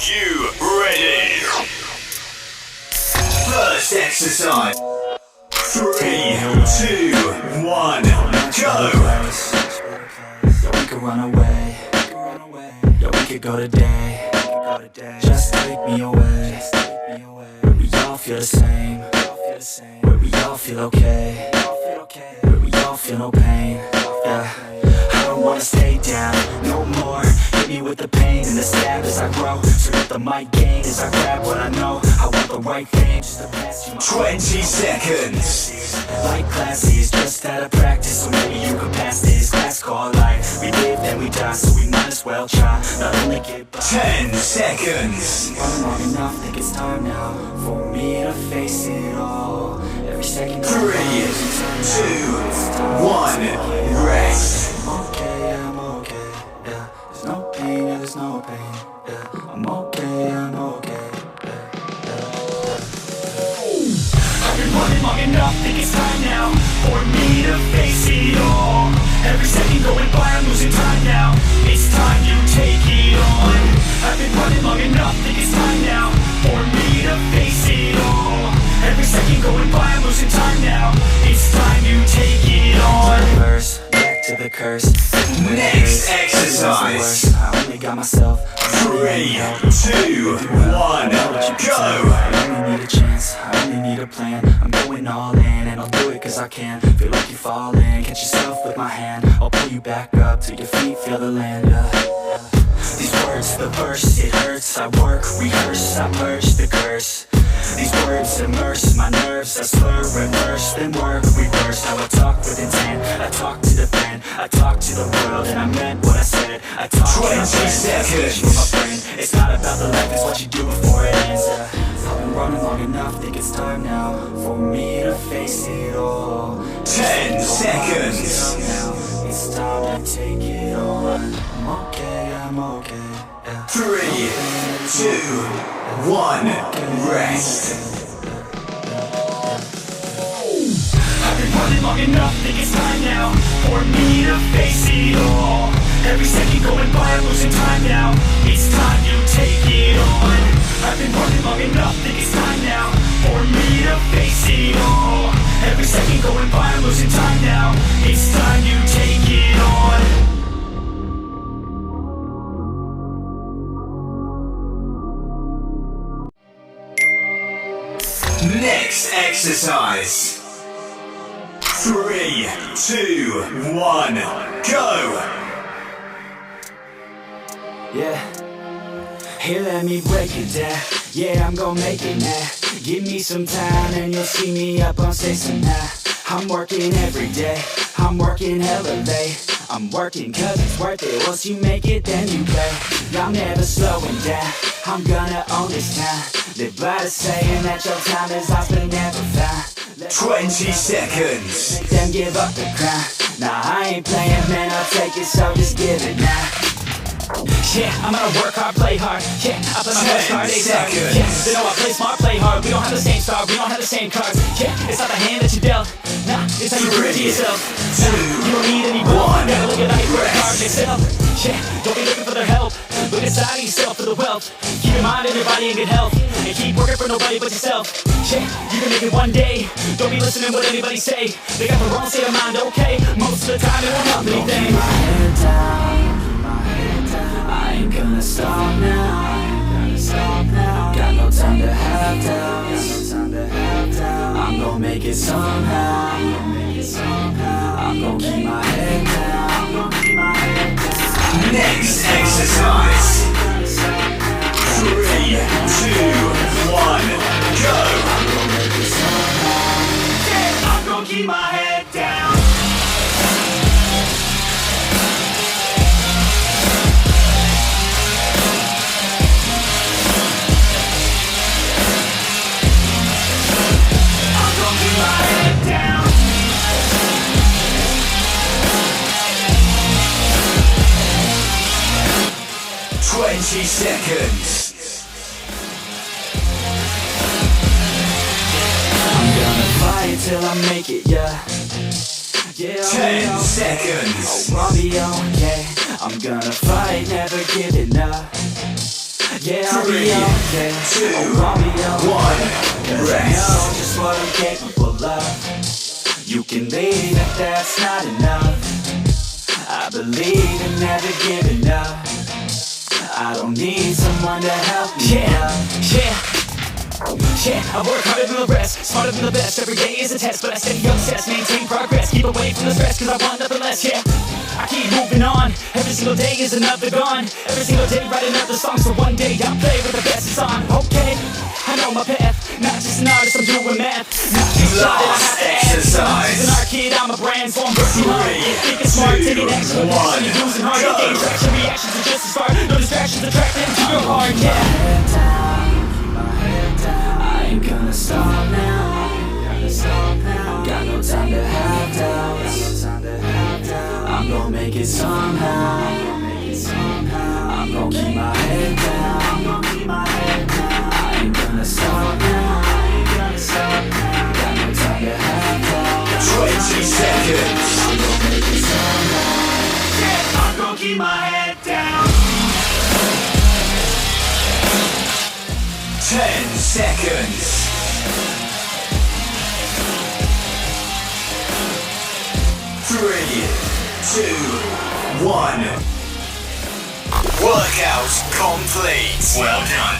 you ready? First exercise. 3, 2, 1, go! Yo, we could run away. Yo, we could go today. Just take me away. Where we all feel the same. Where we all feel okay. Where we all feel no pain. Yeah. I don't wanna stay down no more. Hit me with the pain and the stab as I grow. So let the mic gain as I grab what I know. I want the right thing, just to pass you my 20 seconds. like classes, just out of practice. So maybe you could pass this class called life. We live then we die, so we might as well try. Not only get by. 10 seconds. Run long enough, think it's time now for me to face it all. Every second 3, 2, 1, rest. I'm okay, I'm okay, yeah. There's no pain, yeah, there's no pain, yeah. I'm okay, I'm okay, I've been running long enough, think it's time now for me to face it all. Every second going by, I'm losing time now. It's time you take it on. I've been running long enough, think it's time now for me to face it all. Every second going by, I'm losing time now. It's time you take it on. Reverse, back to the curse. Next exercise. I only got myself. 3, 2, 1, go! I only need a chance, I only need a plan. I'm going all in and I'll do it cause I can. Feel like you're falling, catch yourself with my hand. I'll pull you back up till your feet feel the land, These words, the verse, it hurts. I work, rehearse, I purge the curse. These words immerse my nerves. I slur, reverse, then work, reverse. How I talk with intent, I talk to defend. I talk to the world and I meant what I said. I talk 20 seconds with my friend. It's not about the life, it's what you do before it ends. I've been running long enough, think it's time now for me to face it all. 10 seconds. It's time to take it on. I'm okay, I'm okay. 3, 2, 1, rest. I've been running long enough, think it's time now for me to face it all. Every second going by, I'm losing time now. It's time you take it on. I've been running long enough, think it's time now for me to face it all. Every second going by, I'm losing time now. It's time you take it on. Next exercise. 3, 2, 1, go! Yeah, here let me break it down. Yeah, I'm gonna make it now. Give me some time and you'll see me up on stage tonight. I'm working every day, I'm working hella late. I'm working cause it's worth it. Once you make it, then you play. I'm never slowing down, I'm gonna own this town. Live by the saying that your time is ours but never found. 20 seconds. Make them give up the crown. Nah, I ain't playing, man, I'll take it, so just give it now. Yeah, I'm gonna work hard, play hard. Yeah, I play my best card, they suck. Yeah, they know I play smart, play hard. We don't have the same star, we don't have the same cards. Yeah, it's not the hand that you dealt. Nah, it's how you prove to yourself. Nah, you don't need any one. Gotta look at life, work hard, excel. Yeah, don't be looking for their help. Look inside of yourself for the wealth. Keep your mind and your body in good health. And keep working for nobody but yourself. Yeah, you can make it one day. Don't be listening what anybody say. They got the wrong state of mind, okay? Most of the time it won't help anything. Keep my head down. I ain't gonna stop now. Got no time to have doubts. I'm gonna make it somehow. I'm gonna keep my head down. Next exercise. 3, 2, 1, go! I'm gonna keep my head down. I'm gonna keep my head down. 20 seconds. I'm gonna fight till I make it, yeah. Yeah, 10 seconds. Oh, I'll be okay. I'm gonna fight, never giving up. Yeah, I'll be 3, on, yeah. 2, Oh, I'll be on. 1, Cause I rest. know just what I'm capable of. You can leave if that's not enough. I believe in never giving up. I don't need someone to help me up. Yeah, I work harder than the rest, smarter than the best. Every day is a test, but I steady obsess, maintain progress, keep away from the stress, cause I want nothing less. Yeah, I keep moving on. Every single day is another gone. Every single day write another song, so one day I'll play with the best is on. Okay, I know my path, not just an artist, I'm doing math. Not just shot it, I have to exercise. As an art kid, I'm a brand, so I'm working hard. 3, Thinking smart, 2, taking action, 1, passion, using hard. go. Gain traction, reactions are just as far. No distractions, attract them to your heart. Yeah. I ain't gonna stop now. Got no time to have doubts. I'm gonna make it somehow. I'm gonna keep my head down. I ain't gonna stop now. Got no time to have doubts. 20 seconds. I'm gonna make it somehow. Yeah, I'm gonna keep my head down. 10 seconds. 3, 2, 1. Workout complete. Well done.